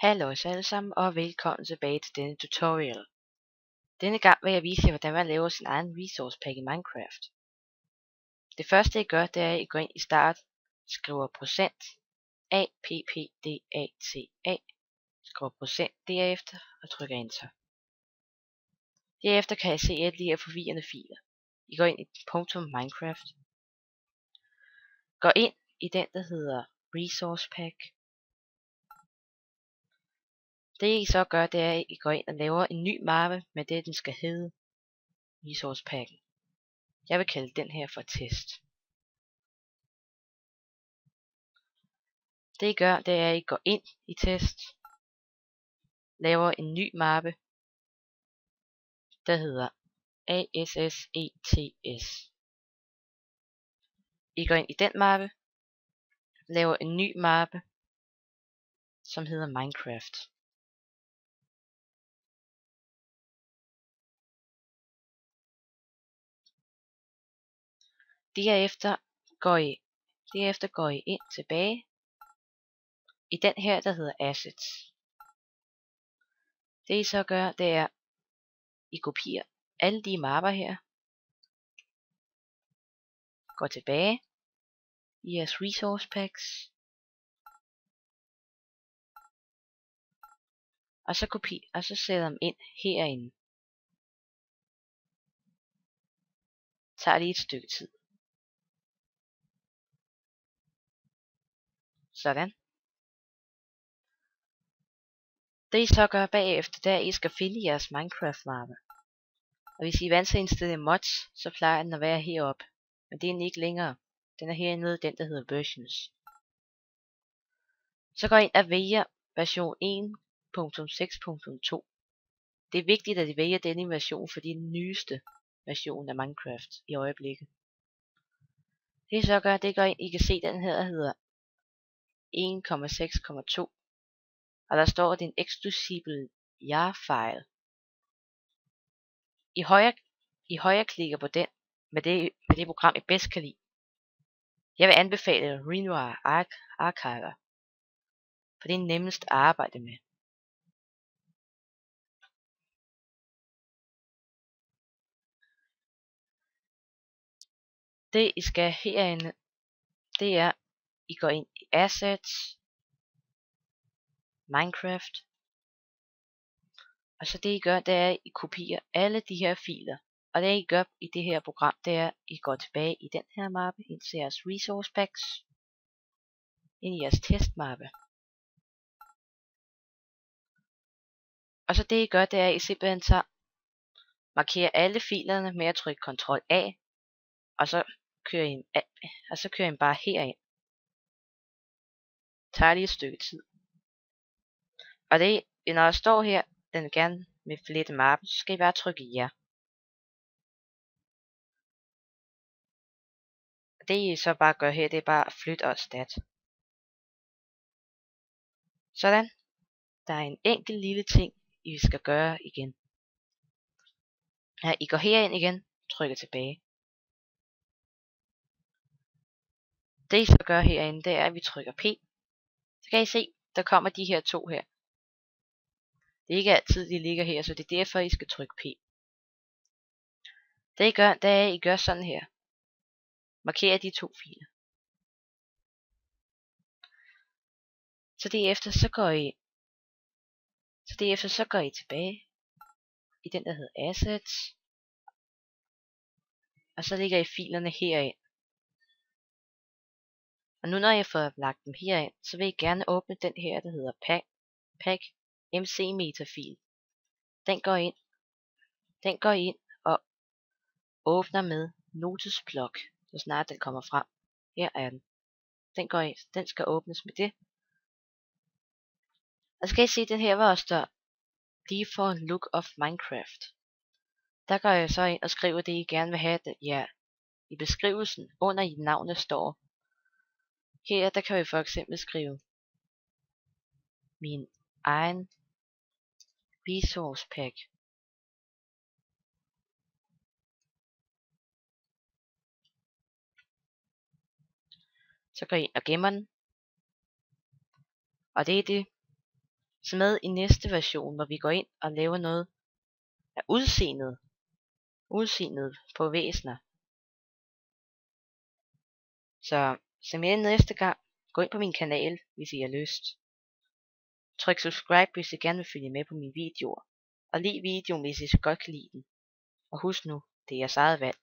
Hallo alle sammen og velkommen tilbage til denne tutorial. Denne gang vil jeg vise jer, hvordan man laver sin egen resource pack i Minecraft. Det første I gør, det er, at I går ind i start, skriver %APPDATA, skriver procent derefter og trykker enter. Derefter kan I se alle de her forvirrende filer. I går ind i .minecraft, går ind i den, der hedder resource pack. Det I så gør, det er, at I går ind og laver en ny mappe med det, den skal hedde resource packen. Jeg vil kalde den her for test. Det I gør, det er, at I går ind i test, laver en ny mappe, der hedder ASSETS. I går ind i den mappe, laver en ny mappe, som hedder Minecraft. Derefter går I ind tilbage i den her, der hedder Assets. Det I så gør, det er, I kopierer alle de mapper her, går tilbage i jeres resource packs, og så sætter dem ind herinde. Tager lige et stykke tid. Sådan. Det I så gør bagefter, det er, at I skal finde jeres Minecraft-mappe. Og hvis I er vant til at installere mods, så plejer den at være heroppe. Men det er den ikke længere. Den er hernede, den der hedder versions. Så går I ind og vælger version 1.6.2. Det er vigtigt, at I vælger denne version, for det er den nyeste version af Minecraft i øjeblikket. Det I så gør, det går ind, I kan se den her, der hedder 1.6.2. Og der står, at det er en exclusive jar-file. I højre klikker på den med det program I bedst kan lide. Jeg vil anbefale Renoir Archiver, for det er nemmest at arbejde med. Det I skal herinde, det er, I går ind i Assets, Minecraft, og så det I gør, det er, at I kopierer alle de her filer. Og det I gør i det her program, det er, at I går tilbage i den her mappe, ind til jeres resource packs, ind i jeres testmappe. Og så det I gør, det er, at I simpelthen markerer alle filerne med at trykke Ctrl A, og så kører I bare herind. Det tager lige et stykke tid. Og det, når der står her, den gerne vil flette mappen, så skal I bare trykke ja. Det I så bare gør her, det er bare at flytte og erstat. Sådan. Der er en enkelt lille ting, I skal gøre igen. Her, I går herind igen, trykker tilbage. Det I så gør herinde, det er, at vi trykker P. Så kan I se, der kommer de her to her. Det er ikke altid, de ligger her, så det er derfor, I skal trykke P. Det I gør, det er, at I gør sådan her. Markerer de to filer. Så derefter så går I tilbage i den, der hedder Assets. Og så lægger I filerne herind. Og nu når jeg får lagt dem herind, så vil I gerne åbne den her, der hedder Pack MC Metafil. Den går ind og åbner med Notesblock, så snart den kommer frem. Her er den. Den skal åbnes med det. Og så kan I se den her, hvor der står Default Look of Minecraft. Der går jeg så ind og skriver det, I gerne vil have. Ja, i beskrivelsen under i navnet står. Her der kan vi for eksempel skrive min egen resource pack. Så går I ind og gemmer den. Og det er det. Så med i næste version, hvor vi går ind og laver noget af udseendet på væsener. Så se med næste gang. Gå ind på min kanal, hvis I har lyst. Tryk subscribe, hvis I gerne vil følge med på mine videoer. Og lid videoen, hvis I så godt kan lide den. Og husk nu, det er jeres eget valg.